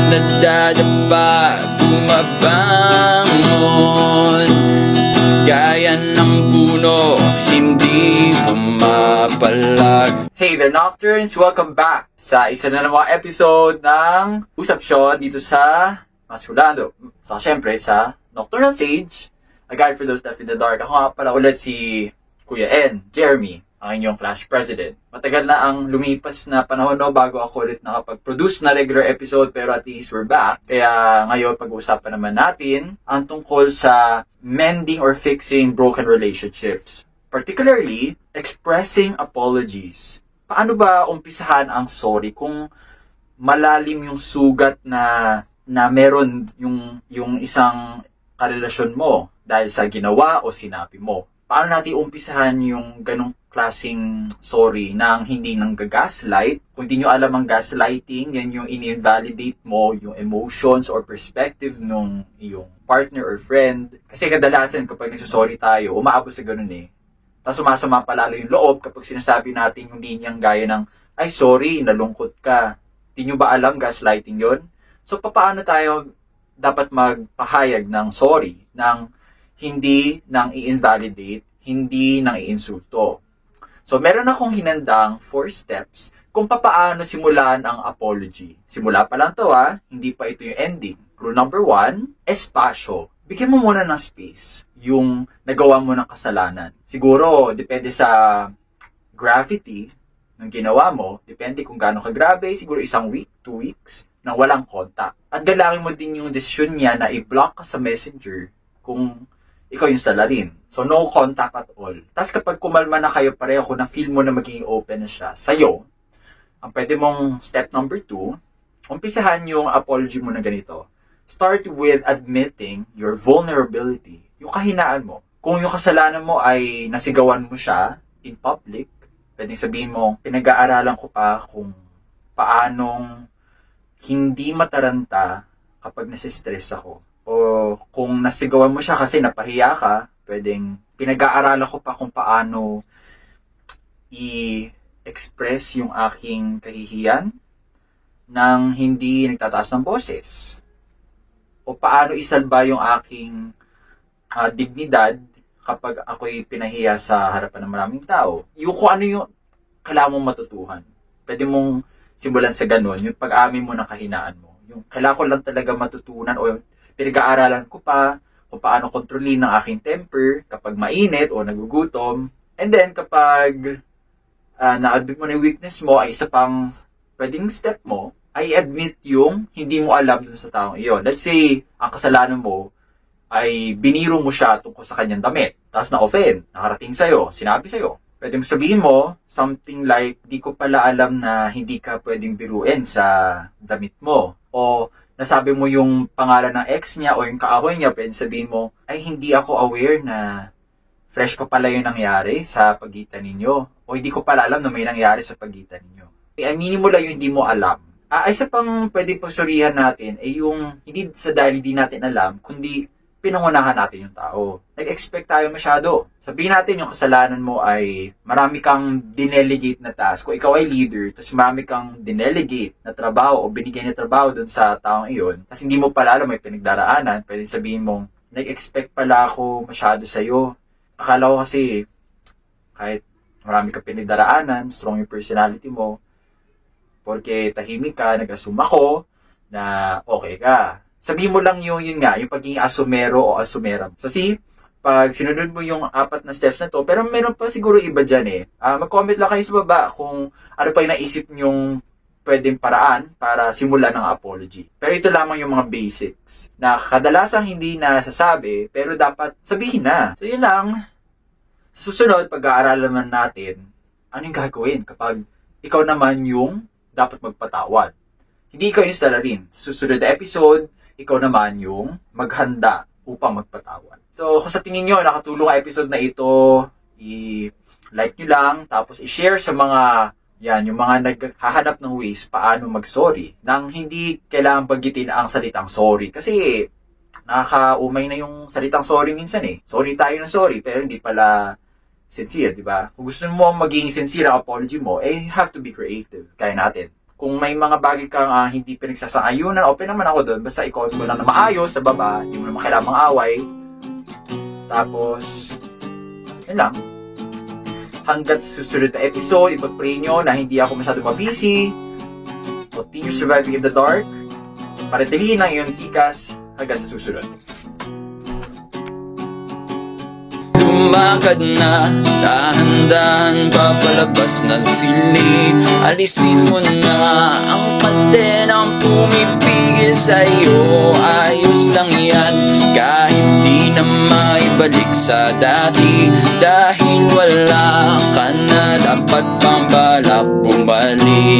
nadadapa, bumabangon. Gaya ng puno, hindi pumapalag. Hey there, Nocturnes! Welcome back sa isa na namang episode ng Usap Show dito sa Masulado. So, syempre, sa Nocturnal Sage, a guide for those left in the dark. Ako nga pala ulit si Kuya N, Jeremy, ang inyong Clash President. Matagal na ang lumipas na panahon bago ako ulit nakapag-produce na regular episode, pero at least we're back. Kaya ngayon pag-uusapan naman natin ang tungkol sa mending or fixing broken relationships. Particularly, expressing apologies. Paano ba umpisahan ang sorry kung malalim yung sugat na meron yung isang karelasyon mo dahil sa ginawa o sinabi mo? Paano natin umpisahan yung ganong klaseng sorry nang hindi nang gaslight? Kung hindi nyo alam ang gaslighting, yan yung in-invalidate mo yung emotions or perspective nung iyong partner or friend. Kasi kadalasan kapag nagsasorry tayo, umaabot sa ganun eh. Tapos sumasama palalo yung loob kapag sinasabi natin yung linyang gaya ng, ay sorry, nalungkot ka. Di nyo ba alam gaslighting yon? So paano tayo dapat magpahayag ng sorry, ng hindi nang i-invalidate, hindi nang i-insulto? So meron akong hinandang 4 steps kung paano simulan ang apology. Simula pa lang to hindi pa ito yung ending. Rule number 1, espasyo. Bigyan mo muna ng space yung nagawa mo ng kasalanan. Siguro, depende sa gravity ng ginawa mo, depende kung gaano kagrabe, siguro 1 week, 2 weeks, nang walang contact. At galangin mo din yung desisyon niya na i-block ka sa messenger kung ikaw yung salarin. So, no contact at all. Tapos kapag kumalma na kayo pareho, kung na-feel mo na magiging open na siya sa'yo, ang pwede mong step number 2, umpisahan yung apology mo na ganito. Start with admitting your vulnerability, yung kahinaan mo. Kung yung kasalanan mo ay nasigawan mo siya in public, pwedeng sabihin mo, pinag-aaralan ko pa kung paanong hindi mataranta kapag nasistress ako. O kung nasigawan mo siya kasi napahiya ka, pwedeng pinag-aaralan ko pa kung paano i-express yung aking kahihiyan nang hindi nagtataas ng boses. O paano isalba yung aking dignidad kapag ako'y pinahiya sa harapan ng maraming tao. Yung kung ano yung kailangan mong matutuhan. Pwede mong simulan sa ganun, yung pag-amin mo ng kahinaan mo. Yung kailangan ko lang talaga matutunan o pinag-aaralan ko pa kung paano kontrolin ang aking temper kapag mainit o nagugutom. And then, kapag na-admit mo na yung weakness mo, ay isa pang pwedeng step mo, ay admit yung hindi mo alam dun sa taong iyon. Let's say, ang kasalanan mo ay biniro mo siya tungkol sa kanyang damit. Tapos na-offend, nakarating sa'yo, sinabi sa'yo. Pwede mo sabihin mo, something like, di ko pala alam na hindi ka pwedeng biruin sa damit mo. O nasabi mo yung pangalan ng ex niya o yung kaahoy niya, pwede sabihin mo, ay hindi ako aware na fresh pa pala yung nangyari sa pagitan ninyo. O hindi ko pala alam na may nangyari sa pagitan ninyo. Aminin mo lang yung hindi mo alam. Isa pang pwede pagsurihan natin ay yung hindi sa dahil hindi natin alam, kundi pinangunahan natin yung tao. Nag-expect tayo masyado. Sabihin natin yung kasalanan mo ay marami kang dinelegate na task. Kung ikaw ay leader, tapos marami kang dinelegate na trabaho o binigay na trabaho dun sa taong iyon, tapos hindi mo pala alam may pinagdaraanan, pwede sabihin mong, nag-expect pala ako masyado sa'yo. Akala ko kasi kahit marami kang pinagdaraanan, strong yung personality mo, porque tahimik ka, nag-assume ako na okay ka. Sabihin mo lang yun nga, yung pagiging asumero o asumera. So see, pag sinunod mo yung 4 na steps na to, pero meron pa siguro iba dyan eh. Mag-comment lang kayo sa baba kung ano pa yung naisip nyong pwedeng paraan para simulan ng apology. Pero ito lamang yung mga basics na kadalasang hindi nasasabi, pero dapat sabihin na. So yun lang. Sa susunod, pag-aaralan naman natin, ano yung gagawin kapag ikaw naman yung dapat magpatawad. Hindi ikaw yung salarin. Sa susunod na episode, ikaw naman yung maghanda upang magpatawad. So, kung sa tingin nyo, nakatulong ang episode na ito, i-like nyo lang, tapos i-share sa mga, yung mga naghahanap ng ways paano mag-sorry, nang hindi kailangan bagitin ang salitang sorry. Kasi, nakakaumay na yung salitang sorry minsan eh. Sorry tayo ng sorry, pero hindi pala sincere, di ba? Kung gusto mo maging sincere ang apology mo, you have to be creative. Kaya natin. Kung may mga bagay kang hindi pinagsasang-ayunan, open naman ako doon. Basta i-comment mo lang na maayos sa baba. Hindi mo naman kailangan mang-away. Tapos, yun lang. Hanggat sa susunod na episode, ipag-pray nyo na hindi ako masyado mabisi. Continue surviving in the dark. Paratilihin ang iyong tikas hanggang sa susunod. Lumakad na, dahan-dahan papalabas ng sili. Alisin mo na ang kadenang pumipigil sa'yo. Ayos lang yan, kahit di na maibalik sa dati. Dahil wala ka na, dapat pang balak bumalik.